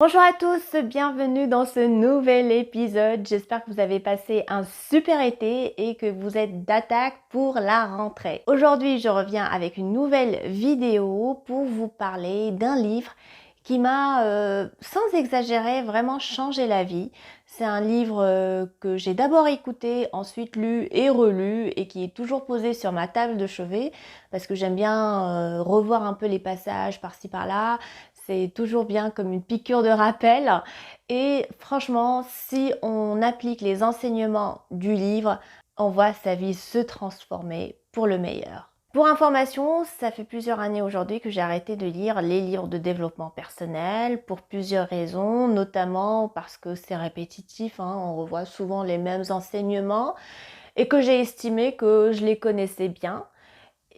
Bonjour à tous, bienvenue dans ce nouvel épisode. J'espère que vous avez passé un super été et que vous êtes d'attaque pour la rentrée. Aujourd'hui, je reviens avec une nouvelle vidéo pour vous parler d'un livre qui m'a, sans exagérer, vraiment changé la vie. C'est un livre que j'ai d'abord écouté, ensuite lu et relu et qui est toujours posé sur ma table de chevet parce que j'aime bien revoir un peu les passages par-ci par-là. C'est toujours bien comme une piqûre de rappel. Et franchement, si on applique les enseignements du livre, on voit sa vie se transformer pour le meilleur. Pour information, ça fait plusieurs années aujourd'hui que j'ai arrêté de lire les livres de développement personnel pour plusieurs raisons, notamment parce que c'est répétitif, on revoit souvent les mêmes enseignements et que j'ai estimé que je les connaissais bien.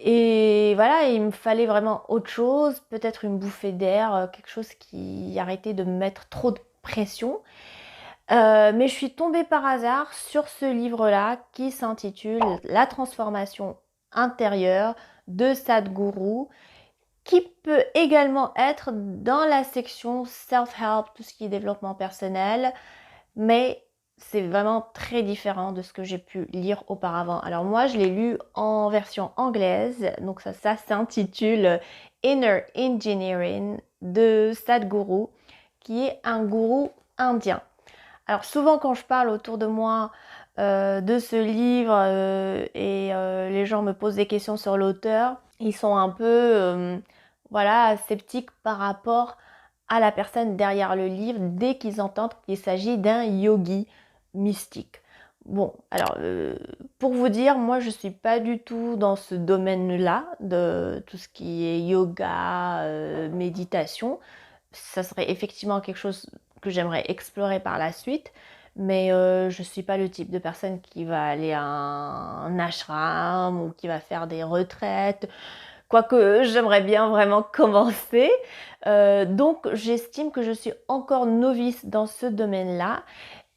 Et voilà, il me fallait vraiment autre chose, peut-être une bouffée d'air, quelque chose qui arrêtait de me mettre trop de pression. Mais je suis tombée par hasard sur ce livre-là qui s'intitule La transformation intérieure de Sadhguru, qui peut également être dans la section self-help, tout ce qui est développement personnel, mais c'est vraiment très différent de ce que j'ai pu lire auparavant. Alors moi, je l'ai lu en version anglaise, donc ça s'intitule Inner Engineering de Sadhguru, qui est un gourou indien. Alors souvent quand je parle autour de moi de ce livre les gens me posent des questions sur l'auteur, ils sont un peu voilà, sceptiques par rapport à la personne derrière le livre dès qu'ils entendent qu'il s'agit d'un yogi mystique. Bon, alors pour vous dire, moi je suis pas du tout dans ce domaine-là de tout ce qui est yoga, méditation. Ça serait effectivement quelque chose que j'aimerais explorer par la suite, mais je suis pas le type de personne qui va aller à un ashram ou qui va faire des retraites. Quoique j'aimerais bien vraiment commencer. Donc j'estime que je suis encore novice dans ce domaine-là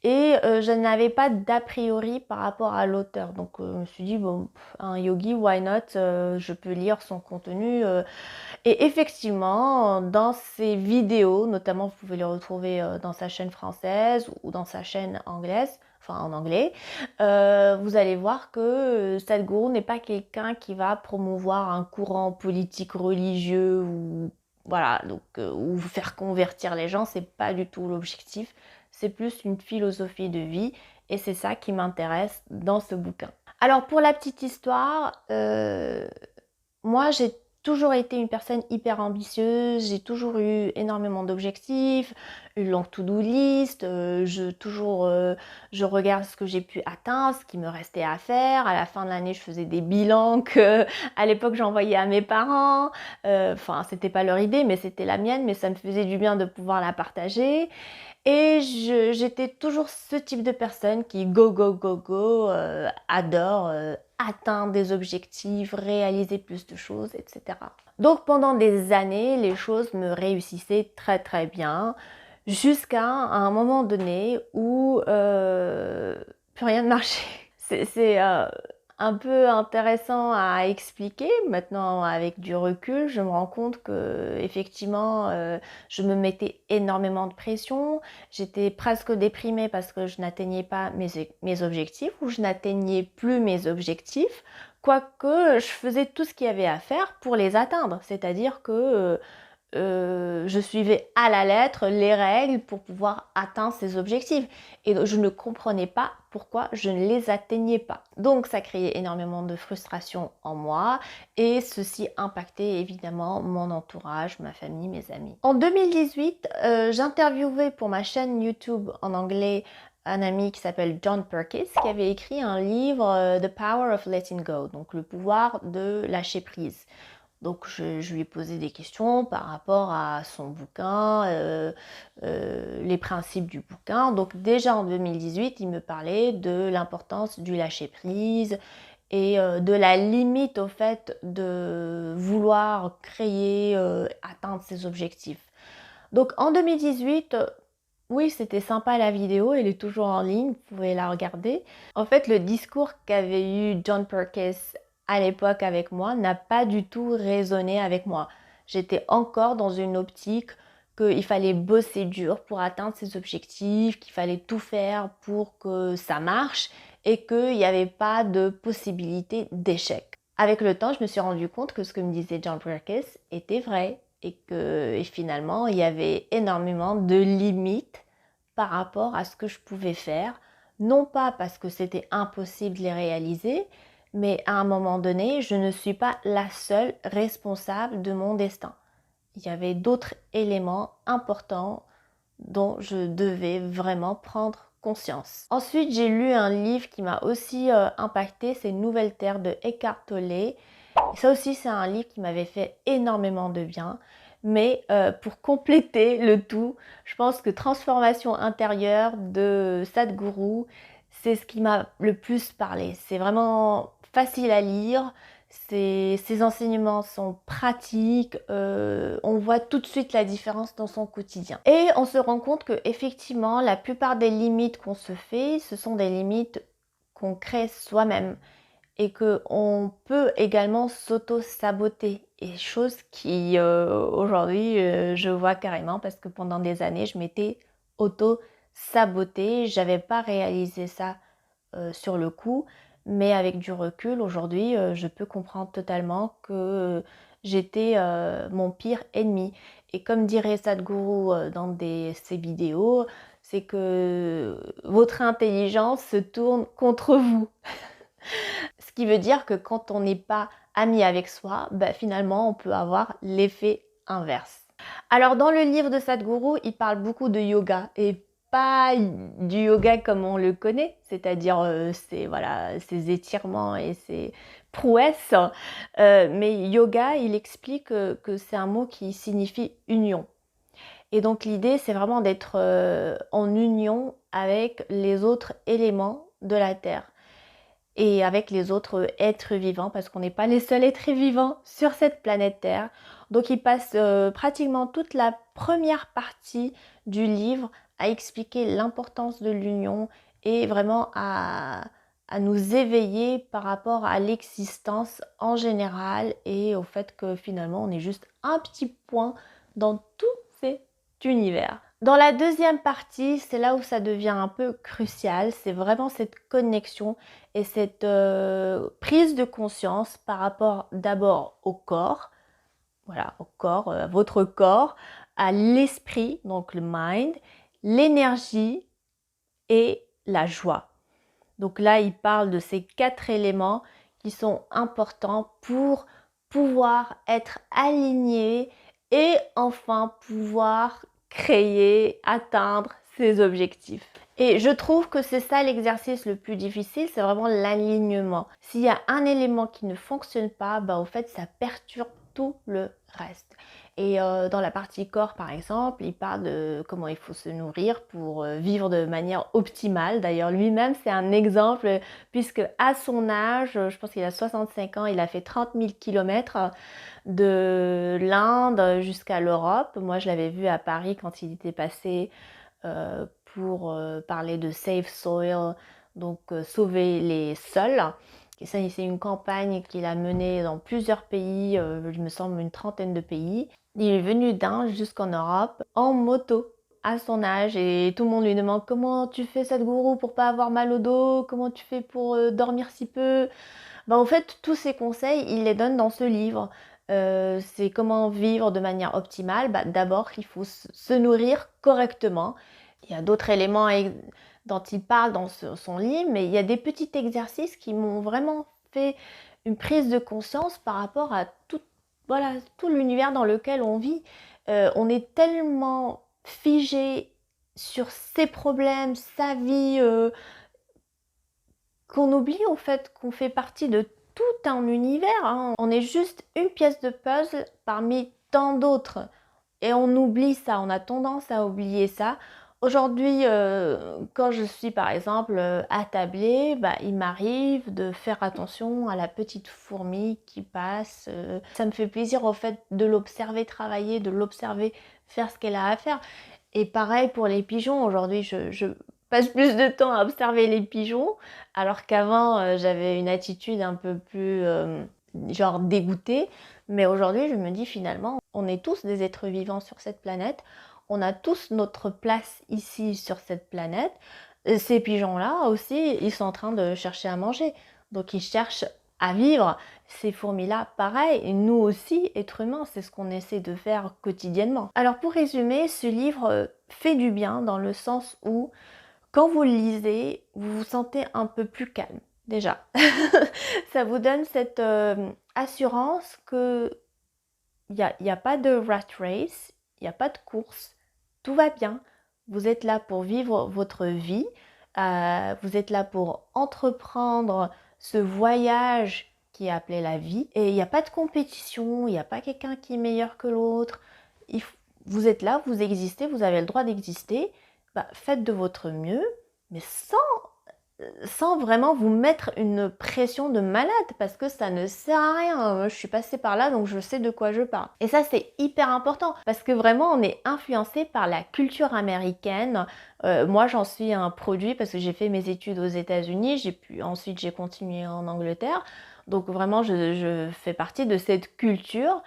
et je n'avais pas d'a priori par rapport à l'auteur. Donc je me suis dit, bon, un yogi, why not? Je peux lire son contenu. Et effectivement, dans ses vidéos, notamment vous pouvez les retrouver dans sa chaîne française ou dans sa chaîne anglaise, enfin en anglais, vous allez voir que Sadhguru n'est pas quelqu'un qui va promouvoir un courant politique religieux ou voilà, donc ou faire convertir les gens, c'est pas du tout l'objectif. C'est plus une philosophie de vie et c'est ça qui m'intéresse dans ce bouquin. Alors pour la petite histoire, moi j'ai toujours été une personne hyper ambitieuse, j'ai toujours eu énormément d'objectifs, une longue to-do list, je regarde ce que j'ai pu atteindre, ce qui me restait à faire. À la fin de l'année, je faisais des bilans que à l'époque j'envoyais à mes parents. Enfin, c'était pas leur idée, mais c'était la mienne, mais ça me faisait du bien de pouvoir la partager. Et j'étais toujours ce type de personne qui go go go go, adore atteindre des objectifs, réaliser plus de choses, etc. Donc pendant des années, les choses me réussissaient très très bien, jusqu'à un moment donné où plus rien ne marchait. C'est un peu intéressant à expliquer. Maintenant, avec du recul, je me rends compte que effectivement, je me mettais énormément de pression. J'étais presque déprimée parce que je n'atteignais pas mes objectifs ou je n'atteignais plus mes objectifs, quoique je faisais tout ce qu'il y avait à faire pour les atteindre. C'est-à-dire que je suivais à la lettre les règles pour pouvoir atteindre ces objectifs. Et je ne comprenais pas pourquoi je ne les atteignais pas. Donc ça créait énormément de frustration en moi et ceci impactait évidemment mon entourage, ma famille, mes amis. En 2018, j'interviewais pour ma chaîne YouTube en anglais un ami qui s'appelle John Perkins qui avait écrit un livre The Power of Letting Go, donc le pouvoir de lâcher prise. Donc je lui ai posé des questions par rapport à son bouquin, les principes du bouquin. Donc déjà en 2018, il me parlait de l'importance du lâcher-prise et de la limite au fait de vouloir créer, atteindre ses objectifs. Donc en 2018, oui, c'était sympa la vidéo, elle est toujours en ligne, vous pouvez la regarder. En fait, le discours qu'avait eu John Perkins à l'époque avec moi n'a pas du tout résonné avec moi. J'étais encore dans une optique qu'il fallait bosser dur pour atteindre ses objectifs, qu'il fallait tout faire pour que ça marche et qu'il n'y avait pas de possibilité d'échec. Avec le temps, je me suis rendu compte que ce que me disait John Perkins était vrai et finalement, il y avait énormément de limites par rapport à ce que je pouvais faire, non pas parce que c'était impossible de les réaliser, mais à un moment donné, je ne suis pas la seule responsable de mon destin. Il y avait d'autres éléments importants dont je devais vraiment prendre conscience. Ensuite, j'ai lu un livre qui m'a aussi impacté, c'est Nouvelle Terre de Eckhart Tolle. Et ça aussi, c'est un livre qui m'avait fait énormément de bien. Mais pour compléter le tout, je pense que Transformation intérieure de Sadhguru, c'est ce qui m'a le plus parlé. C'est vraiment facile à lire. Ses enseignements sont pratiques, on voit tout de suite la différence dans son quotidien. Et on se rend compte que effectivement, la plupart des limites qu'on se fait, ce sont des limites qu'on crée soi-même et qu'on peut également s'auto-saboter. Et chose qui, aujourd'hui, je vois carrément parce que pendant des années, je m'étais auto-sabotée. J'avais pas réalisé ça sur le coup, mais avec du recul, aujourd'hui, je peux comprendre totalement que j'étais mon pire ennemi. Et comme dirait Sadhguru dans ses vidéos, c'est que votre intelligence se tourne contre vous. Ce qui veut dire que quand on n'est pas ami avec soi, finalement, on peut avoir l'effet inverse. Alors, dans le livre de Sadhguru, il parle beaucoup de yoga et pas du yoga comme on le connaît, c'est-à-dire ces étirements et ces prouesses. Mais yoga, il explique que c'est un mot qui signifie union. Et donc, l'idée, c'est vraiment d'être en union avec les autres éléments de la Terre et avec les autres êtres vivants, parce qu'on n'est pas les seuls êtres vivants sur cette planète Terre. Donc il passe pratiquement toute la première partie du livre à expliquer l'importance de l'union et vraiment à nous éveiller par rapport à l'existence en général et au fait que finalement on est juste un petit point dans tout cet univers. Dans la deuxième partie, c'est là où ça devient un peu crucial, c'est vraiment cette connexion et cette prise de conscience par rapport d'abord au corps, voilà, au corps, votre corps, à l'esprit, donc le mind, l'énergie et la joie. Donc là, il parle de ces 4 éléments qui sont importants pour pouvoir être alignés et enfin pouvoir créer, atteindre ses objectifs. Et je trouve que c'est ça l'exercice le plus difficile, c'est vraiment l'alignement. S'il y a un élément qui ne fonctionne pas, au fait, ça perturbe tout le reste. Et dans la partie corps, par exemple, il parle de comment il faut se nourrir pour vivre de manière optimale. D'ailleurs, lui-même, c'est un exemple, puisque à son âge, je pense qu'il a 65 ans, il a fait 30 000 km de l'Inde jusqu'à l'Europe. Moi, je l'avais vu à Paris quand il était passé pour parler de Save Soil, donc sauver les sols. Et ça, c'est une campagne qu'il a menée dans plusieurs pays, il me semble une trentaine de pays. Il est venu d'Inde jusqu'en Europe en moto à son âge et tout le monde lui demande comment tu fais Sadhguru pour pas avoir mal au dos, comment tu fais pour dormir si peu. En fait, tous ces conseils, il les donne dans ce livre. C'est comment vivre de manière optimale. D'abord, il faut se nourrir correctement. Il y a d'autres éléments dont il parle dans son livre, mais il y a des petits exercices qui m'ont vraiment fait une prise de conscience par rapport à tout l'univers dans lequel on vit. On est tellement figé sur ses problèmes, sa vie, qu'on oublie en fait qu'on fait partie de tout un univers, hein. On est juste une pièce de puzzle parmi tant d'autres. Et on oublie ça, on a tendance à oublier ça. Aujourd'hui, quand je suis par exemple attablée, il m'arrive de faire attention à la petite fourmi qui passe. Ça me fait plaisir au fait de l'observer travailler, de l'observer faire ce qu'elle a à faire. Et pareil pour les pigeons, aujourd'hui je passe plus de temps à observer les pigeons, alors qu'avant j'avais une attitude un peu plus genre dégoûtée. Mais aujourd'hui je me dis finalement, on est tous des êtres vivants sur cette planète, on a tous notre place ici sur cette planète. Ces pigeons-là aussi, ils sont en train de chercher à manger, donc ils cherchent à vivre. Ces fourmis-là, pareil, et nous aussi, êtres humains, c'est ce qu'on essaie de faire quotidiennement. Alors pour résumer, ce livre fait du bien dans le sens où, quand vous le lisez, vous vous sentez un peu plus calme, déjà. Ça vous donne cette assurance que il y a pas de rat race, il n'y a pas de course, tout va bien. Vous êtes là pour vivre votre vie, vous êtes là pour entreprendre ce voyage qui est appelé la vie. Et il n'y a pas de compétition, il n'y a pas quelqu'un qui est meilleur que l'autre. Vous êtes là, vous existez, vous avez le droit d'exister. Bah, faites de votre mieux, mais sans vraiment vous mettre une pression de malade, parce que ça ne sert à rien. Je suis passée par là, donc je sais de quoi je parle. Et ça, c'est hyper important, parce que vraiment, on est influencé par la culture américaine. Moi, j'en suis un produit, parce que j'ai fait mes études aux États-Unis, ensuite j'ai continué en Angleterre. Donc vraiment, je fais partie de cette culture.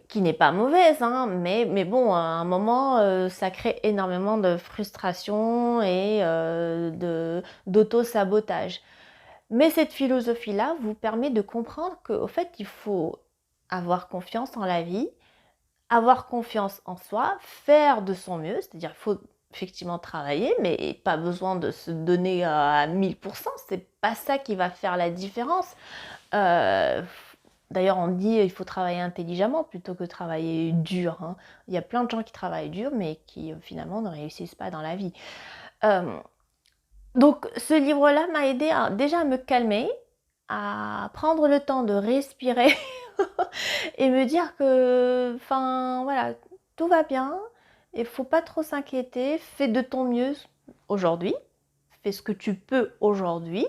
Qui n'est pas mauvaise, hein, mais bon, à un moment, ça crée énormément de frustration et d'auto-sabotage. Mais cette philosophie-là vous permet de comprendre qu'au fait, il faut avoir confiance en la vie, avoir confiance en soi, faire de son mieux, c'est-à-dire qu'il faut effectivement travailler, mais pas besoin de se donner à 1000%, c'est pas ça qui va faire la différence. Euh, D'ailleurs, on dit il faut travailler intelligemment plutôt que travailler dur, hein. Il y a plein de gens qui travaillent dur, mais qui finalement ne réussissent pas dans la vie. Euh, donc, ce livre-là m'a aidé déjà à me calmer, à prendre le temps de respirer et me dire que, enfin, voilà, tout va bien. Il ne faut pas trop s'inquiéter. Fais de ton mieux aujourd'hui. Fais ce que tu peux aujourd'hui.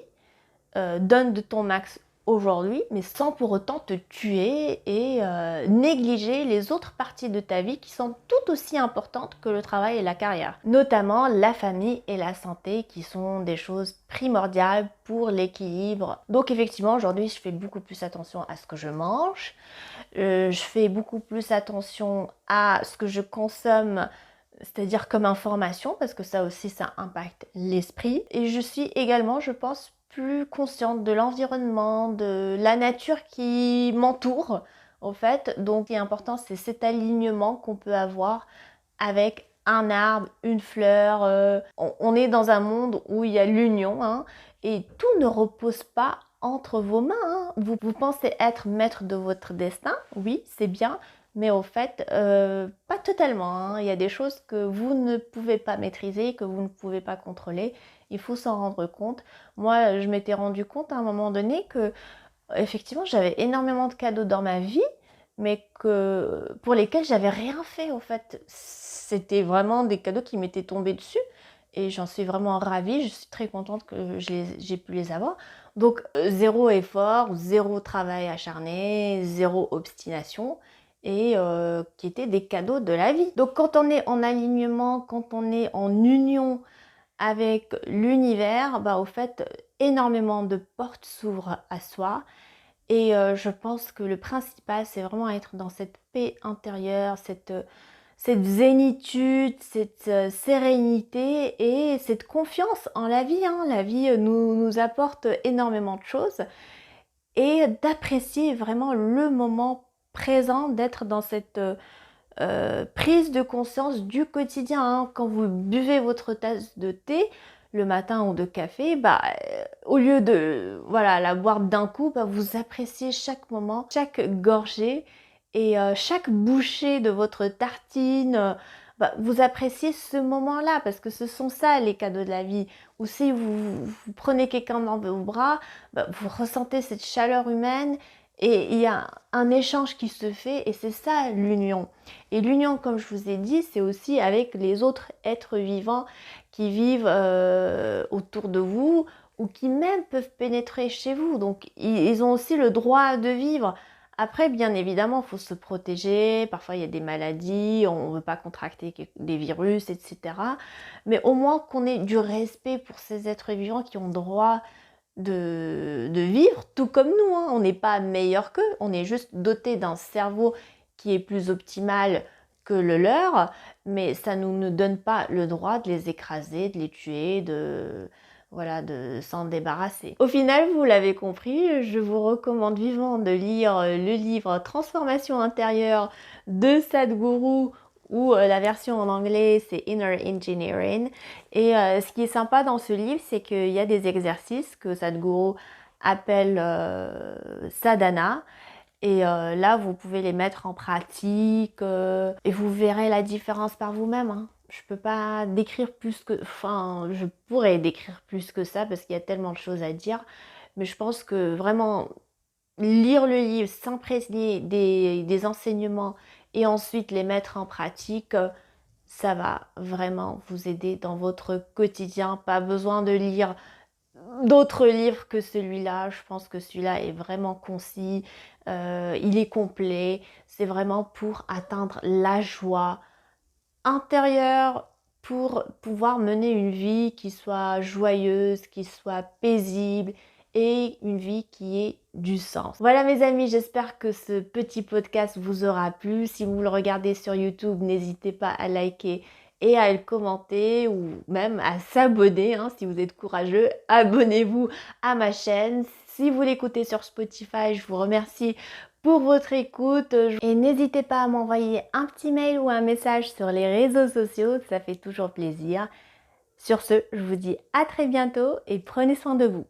Donne de ton max aujourd'hui, mais sans pour autant te tuer et négliger les autres parties de ta vie qui sont tout aussi importantes que le travail et la carrière. Notamment la famille et la santé, qui sont des choses primordiales pour l'équilibre. Donc effectivement, aujourd'hui, je fais beaucoup plus attention à ce que je mange. Je fais beaucoup plus attention à ce que je consomme, c'est-à-dire comme information, parce que ça aussi, ça impacte l'esprit. Et je suis également, je pense, plus consciente de l'environnement, de la nature qui m'entoure, en fait. Donc, ce qui est important, c'est cet alignement qu'on peut avoir avec un arbre, une fleur. On est dans un monde où il y a l'union, hein, et tout ne repose pas entre vos mains, hein. Vous pensez être maître de votre destin, oui, c'est bien, mais au fait, pas totalement, hein. Il y a des choses que vous ne pouvez pas maîtriser, que vous ne pouvez pas contrôler. Il faut s'en rendre compte. Moi, je m'étais rendu compte à un moment donné que, effectivement, j'avais énormément de cadeaux dans ma vie, mais pour lesquels j'avais rien fait, au fait. C'était vraiment des cadeaux qui m'étaient tombés dessus. Et j'en suis vraiment ravie, je suis très contente que j'ai pu les avoir. Donc, zéro effort, zéro travail acharné, zéro obstination, et qui étaient des cadeaux de la vie. Donc, quand on est en alignement, quand on est en union avec l'univers, bah, au fait, énormément de portes s'ouvrent à soi. Et je pense que le principal, c'est vraiment être dans cette paix intérieure, cette zénitude, cette sérénité et cette confiance en la vie, hein. La vie nous apporte énormément de choses, et d'apprécier vraiment le moment présent, d'être dans cette prise de conscience du quotidien, hein. Quand vous buvez votre tasse de thé le matin ou de café, bah, au lieu de la boire d'un coup, bah, vous appréciez chaque moment, chaque gorgée, et chaque bouchée de votre tartine. Bah, vous appréciez ce moment-là, parce que ce sont ça les cadeaux de la vie. Ou si vous prenez quelqu'un dans vos bras, bah, vous ressentez cette chaleur humaine, et il y a un échange qui se fait, et c'est ça l'union. Et l'union, comme je vous ai dit, c'est aussi avec les autres êtres vivants qui vivent autour de vous, ou qui même peuvent pénétrer chez vous. Donc ils ont aussi le droit de vivre. Après, bien évidemment, il faut se protéger. Parfois, il y a des maladies, on ne veut pas contracter des virus, etc. Mais au moins qu'on ait du respect pour ces êtres vivants qui ont droit de vivre tout comme nous, hein. On n'est pas meilleur qu'eux, on est juste doté d'un cerveau qui est plus optimal que le leur, mais ça nous ne donne pas le droit de les écraser, de les tuer, voilà, de s'en débarrasser. Au final, vous l'avez compris, je vous recommande vivement de lire le livre Transformation intérieure de Sadhguru, ou la version en anglais c'est Inner Engineering. Et ce qui est sympa dans ce livre, c'est qu'il y a des exercices que Sadhguru appelle sadhana. Et là, vous pouvez les mettre en pratique et vous verrez la différence par vous-même, hein. Je peux pas décrire plus que... Enfin, je pourrais décrire plus que ça parce qu'il y a tellement de choses à dire. Mais je pense que vraiment, lire le livre, s'imprégner des enseignements et ensuite les mettre en pratique, ça va vraiment vous aider dans votre quotidien. Pas besoin de lire d'autres livres que celui-là. Je pense que celui-là est vraiment concis, il est complet. C'est vraiment pour atteindre la joie intérieure, pour pouvoir mener une vie qui soit joyeuse, qui soit paisible et une vie qui ait du sens. Voilà mes amis, j'espère que ce petit podcast vous aura plu. Si vous le regardez sur YouTube, n'hésitez pas à liker et à le commenter ou même à s'abonner, hein, si vous êtes courageux. Abonnez-vous à ma chaîne. Si vous l'écoutez sur Spotify, je vous remercie pour votre écoute et n'hésitez pas à m'envoyer un petit mail ou un message sur les réseaux sociaux, ça fait toujours plaisir. Sur ce, je vous dis à très bientôt et prenez soin de vous.